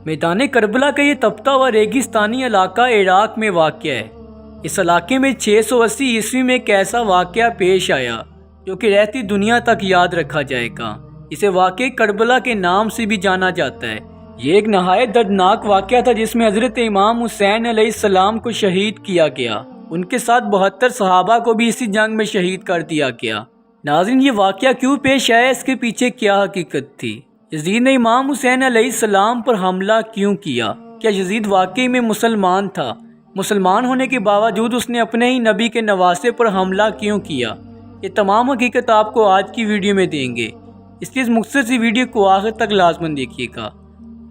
میدان کربلا کا یہ تپتا ہوا ریگستانی علاقہ عراق میں واقع ہے۔ اس علاقے میں 680 عیسوی میں ایک ایسا واقعہ پیش آیا جو کہ رہتی دنیا تک یاد رکھا جائے گا۔ اسے واقعہ کربلا کے نام سے بھی جانا جاتا ہے۔ یہ ایک نہایت دردناک واقعہ تھا جس میں حضرت امام حسین علیہ السلام کو شہید کیا گیا۔ ان کے ساتھ 72 صحابہ کو بھی اسی جنگ میں شہید کر دیا گیا۔ ناظرین، یہ واقعہ کیوں پیش آیا، اس کے پیچھے کیا حقیقت تھی؟ یزید نے امام حسین علیہ السلام پر حملہ کیوں کیا؟ کیا یزید واقعی میں مسلمان تھا؟ مسلمان ہونے کے باوجود اس نے اپنے ہی نبی کے نواسے پر حملہ کیوں کیا؟ یہ تمام حقیقت آپ کو آج کی ویڈیو میں دیں گے، اس لیے اس مختصر سی ویڈیو کو آخر تک لازماً دیکھیے گا۔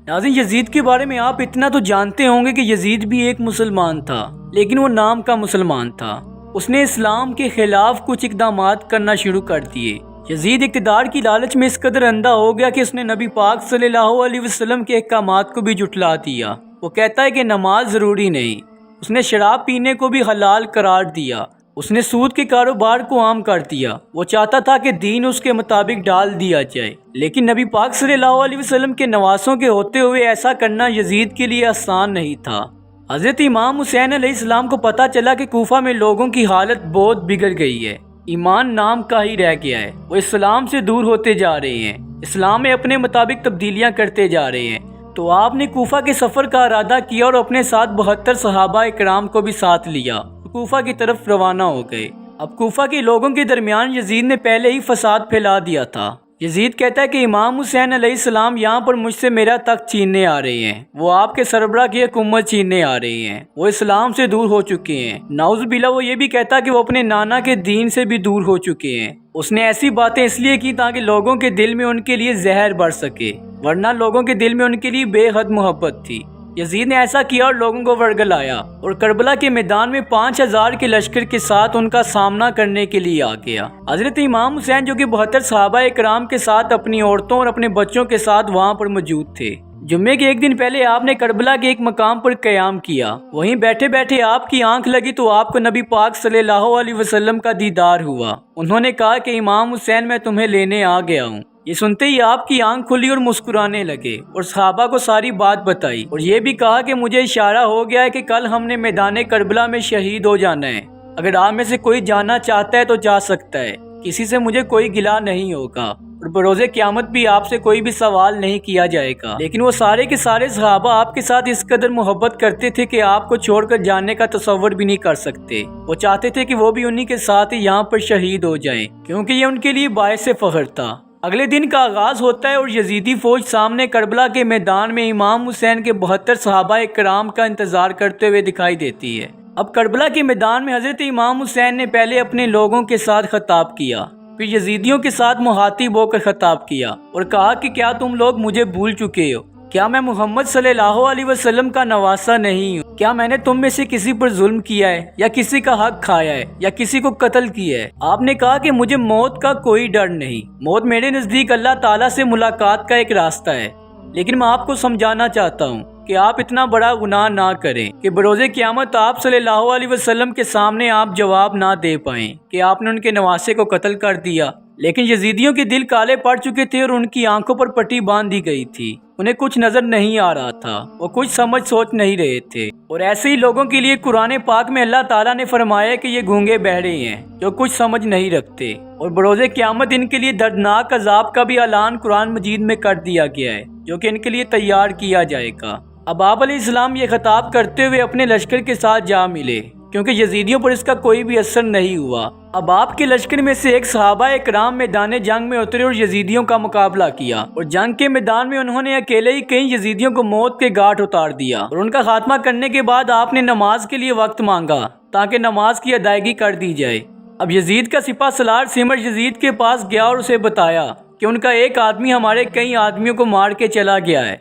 ناظرین، یزید کے بارے میں آپ اتنا تو جانتے ہوں گے کہ یزید بھی ایک مسلمان تھا، لیکن وہ نام کا مسلمان تھا۔ اس نے اسلام کے خلاف کچھ اقدامات کرنا شروع کر دیے۔ یزید اقتدار کی لالچ میں اس قدر اندھا ہو گیا کہ اس نے نبی پاک صلی اللہ علیہ وسلم کے احکامات کو بھی جھٹلا دیا۔ وہ کہتا ہے کہ نماز ضروری نہیں۔ اس نے شراب پینے کو بھی حلال قرار دیا۔ اس نے سود کے کاروبار کو عام کر دیا۔ وہ چاہتا تھا کہ دین اس کے مطابق ڈال دیا جائے، لیکن نبی پاک صلی اللہ علیہ وسلم کے نواسوں کے ہوتے ہوئے ایسا کرنا یزید کے لیے آسان نہیں تھا۔ حضرت امام حسین علیہ السلام کو پتہ چلا کہ کوفہ میں لوگوں کی حالت بہت بگڑ گئی ہے، ایمان نام کا ہی رہ گیا ہے، وہ اسلام سے دور ہوتے جا رہے ہیں، اسلام میں اپنے مطابق تبدیلیاں کرتے جا رہے ہیں۔ تو آپ نے کوفہ کے سفر کا ارادہ کیا اور اپنے ساتھ 72 صحابہ اکرام کو بھی ساتھ لیا، کوفہ کی طرف روانہ ہو گئے۔ اب کوفہ کے لوگوں کے درمیان یزید نے پہلے ہی فساد پھیلا دیا تھا۔ یزید کہتا ہے کہ امام حسین علیہ السلام یہاں پر مجھ سے میرا تخت چھیننے آ رہے ہیں، وہ آپ کے سربراہ کی حکومت چھیننے آ رہے ہیں، وہ اسلام سے دور ہو چکے ہیں۔ نعوذ باللہ، وہ یہ بھی کہتا ہے کہ وہ اپنے نانا کے دین سے بھی دور ہو چکے ہیں۔ اس نے ایسی باتیں اس لیے کی تاکہ لوگوں کے دل میں ان کے لیے زہر بڑھ سکے، ورنہ لوگوں کے دل میں ان کے لیے بے حد محبت تھی۔ یزید نے ایسا کیا اور لوگوں کو ورگلایا اور کربلا کے میدان میں 5000 کے لشکر کے ساتھ ان کا سامنا کرنے کے لیے آ گیا۔ حضرت امام حسین جو کہ 72 صحابہ اکرام کے ساتھ اپنی عورتوں اور اپنے بچوں کے ساتھ وہاں پر موجود تھے۔ جمعے کے ایک دن پہلے آپ نے کربلا کے ایک مقام پر قیام کیا۔ وہیں بیٹھے بیٹھے آپ کی آنکھ لگی تو آپ کو نبی پاک صلی اللہ علیہ وسلم کا دیدار ہوا۔ انہوں نے کہا کہ امام حسین، میں تمہیں لینے آ گیا ہوں۔ یہ سنتے ہی آپ کی آنکھ کھلی اور مسکرانے لگے اور صحابہ کو ساری بات بتائی، اور یہ بھی کہا کہ مجھے اشارہ ہو گیا ہے کہ کل ہم نے میدان کربلا میں شہید ہو جانا ہے۔ اگر آپ میں سے کوئی جانا چاہتا ہے تو جا سکتا ہے، کسی سے مجھے کوئی گلہ نہیں ہوگا، اور بروز قیامت بھی آپ سے کوئی بھی سوال نہیں کیا جائے گا۔ لیکن وہ سارے کے سارے صحابہ آپ کے ساتھ اس قدر محبت کرتے تھے کہ آپ کو چھوڑ کر جانے کا تصور بھی نہیں کر سکتے۔ وہ چاہتے تھے کہ وہ بھی انہی کے ساتھ ہی یہاں پر شہید ہو جائیں، کیونکہ یہ ان کے لیے باعث فخر تھا۔ اگلے دن کا آغاز ہوتا ہے اور یزیدی فوج سامنے کربلا کے میدان میں امام حسین کے 72 صحابہ اکرام کا انتظار کرتے ہوئے دکھائی دیتی ہے۔ اب کربلا کے میدان میں حضرت امام حسین نے پہلے اپنے لوگوں کے ساتھ خطاب کیا، پھر یزیدیوں کے ساتھ مخاطب ہو کر خطاب کیا اور کہا کہ کیا تم لوگ مجھے بھول چکے ہو؟ کیا میں محمد صلی اللہ علیہ وسلم کا نواسہ نہیں ہوں؟ کیا میں نے تم میں سے کسی پر ظلم کیا ہے یا کسی کا حق کھایا ہے یا کسی کو قتل کیا ہے؟ آپ نے کہا کہ مجھے موت کا کوئی ڈر نہیں، موت میرے نزدیک اللہ تعالیٰ سے ملاقات کا ایک راستہ ہے، لیکن میں آپ کو سمجھانا چاہتا ہوں کہ آپ اتنا بڑا گناہ نہ کریں کہ بروز قیامت آپ صلی اللہ علیہ وسلم کے سامنے آپ جواب نہ دے پائیں کہ آپ نے ان کے نواسے کو قتل کر دیا۔ لیکن یزیدیوں کے دل کالے پڑ چکے تھے اور ان کی آنکھوں پر پٹی باندھ دی گئی تھی، انہیں کچھ نظر نہیں آ رہا تھا، وہ کچھ سمجھ سوچ نہیں رہے تھے۔ اور ایسے ہی لوگوں کے لیے قرآن پاک میں اللہ تعالیٰ نے فرمایا کہ یہ گونگے بہرے ہیں جو کچھ سمجھ نہیں رکھتے، اور بروز قیامت ان کے لیے دردناک عذاب کا بھی اعلان قرآن مجید میں کر دیا گیا ہے جو کہ ان کے لیے تیار کیا جائے گا۔ اب آپ علیہ السلام یہ خطاب کرتے ہوئے اپنے لشکر کے ساتھ جا ملے، کیونکہ یزیدیوں پر اس کا کوئی بھی اثر نہیں ہوا۔ اب آپ کے لشکر میں سے ایک صحابہ اکرام میدان جنگ میں اترے اور یزیدیوں کا مقابلہ کیا، اور جنگ کے میدان میں انہوں نے اکیلے ہی کئی یزیدیوں کو موت کے گھاٹ اتار دیا، اور ان کا خاتمہ کرنے کے بعد آپ نے نماز کے لیے وقت مانگا تاکہ نماز کی ادائیگی کر دی جائے۔ اب یزید کا سپہ سالار سمر یزید کے پاس گیا اور اسے بتایا کہ ان کا ایک آدمی ہمارے کئی آدمیوں کو مار کے چلا گیا ہے،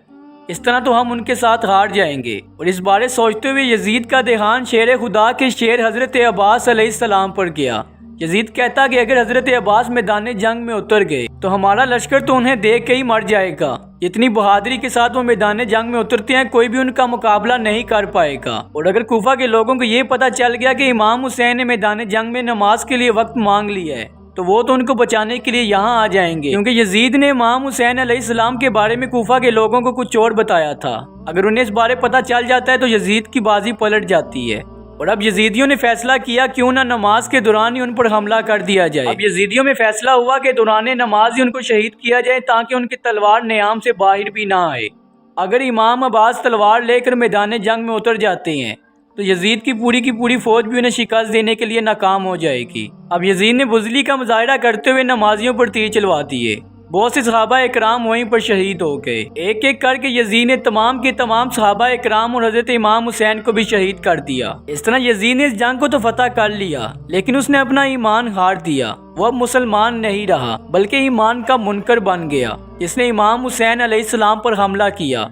اس طرح تو ہم ان کے ساتھ ہار جائیں گے۔ اور اس بارے سوچتے ہوئے یزید کا دھیان شیر خدا کے شیر حضرت عباس علیہ السلام پر گیا۔ یزید کہتا کہ اگر حضرت عباس میدان جنگ میں اتر گئے تو ہمارا لشکر تو انہیں دیکھ کے ہی مر جائے گا، اتنی بہادری کے ساتھ وہ میدان جنگ میں اترتے ہیں، کوئی بھی ان کا مقابلہ نہیں کر پائے گا۔ اور اگر کوفہ کے لوگوں کو یہ پتہ چل گیا کہ امام حسین نے میدان جنگ میں نماز کے لیے وقت مانگ لیا ہے تو وہ تو ان کو بچانے کے لیے یہاں آ جائیں گے، کیونکہ یزید نے امام حسین علیہ السلام کے بارے میں کوفہ کے لوگوں کو کچھ اور بتایا تھا۔ اگر انہیں اس بارے پتہ چل جاتا ہے تو یزید کی بازی پلٹ جاتی ہے، اور اب یزیدیوں نے فیصلہ کیا کیوں نہ نماز کے دوران ہی ان پر حملہ کر دیا جائے۔ اب یزیدیوں میں فیصلہ ہوا کہ دوران نماز ہی ان کو شہید کیا جائے تاکہ ان کی تلوار نیام سے باہر بھی نہ آئے۔ اگر امام عباس تلوار لے کر میدان جنگ میں اتر جاتے ہیں تو یزید کی پوری فوج بھی انہیں شکست دینے کے لیے ناکام ہو جائے گی۔ اب یزید نے بزدلی کا مظاہرہ کرتے ہوئے نمازیوں پر تیر چلوا دیے۔ بہت سے صحابہ اکرام وہیں پر شہید ہو گئے۔ ایک ایک کر کے یزید نے تمام کے تمام صحابہ اکرام اور حضرت امام حسین کو بھی شہید کر دیا۔ اس طرح یزید نے اس جنگ کو تو فتح کر لیا، لیکن اس نے اپنا ایمان ہار دیا۔ وہ اب مسلمان نہیں رہا بلکہ ایمان کا منکر بن گیا، جس نے امام حسین علیہ السلام پر حملہ کیا۔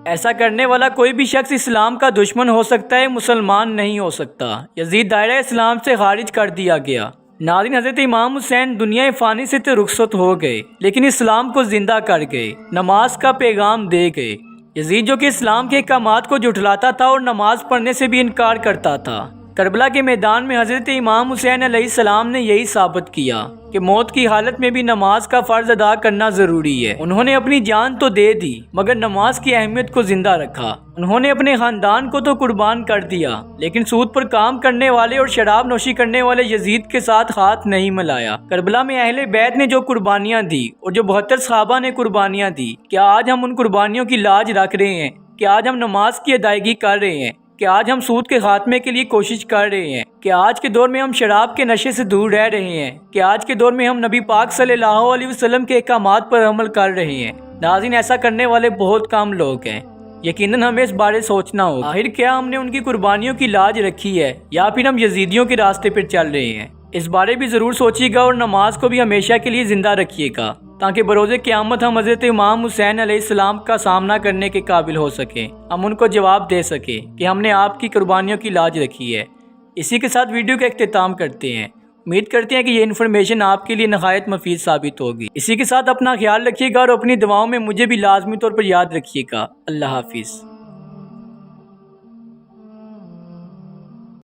ایسا کرنے والا کوئی بھی شخص اسلام کا دشمن ہو سکتا ہے، مسلمان نہیں ہو سکتا۔ یزید دائرہ اسلام سے خارج کر دیا گیا۔ ناظرین، حضرت امام حسین دنیا فانی سے تو رخصت ہو گئے، لیکن اسلام کو زندہ کر گئے، نماز کا پیغام دے گئے۔ یزید جو کہ اسلام کے احکامات کو جھٹلاتا تھا اور نماز پڑھنے سے بھی انکار کرتا تھا، کربلا کے میدان میں حضرت امام حسین علیہ السلام نے یہی ثابت کیا کہ موت کی حالت میں بھی نماز کا فرض ادا کرنا ضروری ہے۔ انہوں نے اپنی جان تو دے دی مگر نماز کی اہمیت کو زندہ رکھا۔ انہوں نے اپنے خاندان کو تو قربان کر دیا، لیکن سود پر کام کرنے والے اور شراب نوشی کرنے والے یزید کے ساتھ ہاتھ نہیں ملایا۔ کربلا میں اہل بیت نے جو قربانیاں دی اور جو 72 صحابہ نے قربانیاں دی، کیا آج ہم ان قربانیوں کی لاج رکھ رہے ہیں؟ کیا آج ہم نماز کی ادائیگی کر رہے ہیں؟ کہ آج ہم سود کے خاتمے کے لیے کوشش کر رہے ہیں؟ کہ آج کے دور میں ہم شراب کے نشے سے دور رہ رہے ہیں؟ کہ آج کے دور میں ہم نبی پاک صلی اللہ علیہ وسلم کے احکامات پر عمل کر رہے ہیں؟ ناظرین، ایسا کرنے والے بہت کم لوگ ہیں۔ یقیناً ہمیں اس بارے سوچنا ہوگا، آخر کیا ہم نے ان کی قربانیوں کی لاج رکھی ہے یا پھر ہم یزیدیوں کے راستے پر چل رہے ہیں؟ اس بارے بھی ضرور سوچیے گا اور نماز کو بھی ہمیشہ کے لیے زندہ رکھیے گا تاکہ بروز قیامت ہم حضرت امام حسین علیہ السلام کا سامنا کرنے کے قابل ہو سکیں، ہم ان کو جواب دے سکیں کہ ہم نے آپ کی قربانیوں کی لاج رکھی ہے۔ اسی کے ساتھ ویڈیو کا اختتام کرتے ہیں۔ امید کرتے ہیں کہ یہ انفارمیشن آپ کے لیے نہایت مفید ثابت ہوگی۔ اسی کے ساتھ اپنا خیال رکھیے گا اور اپنی دعاؤں میں مجھے بھی لازمی طور پر یاد رکھیے گا۔ اللہ حافظ۔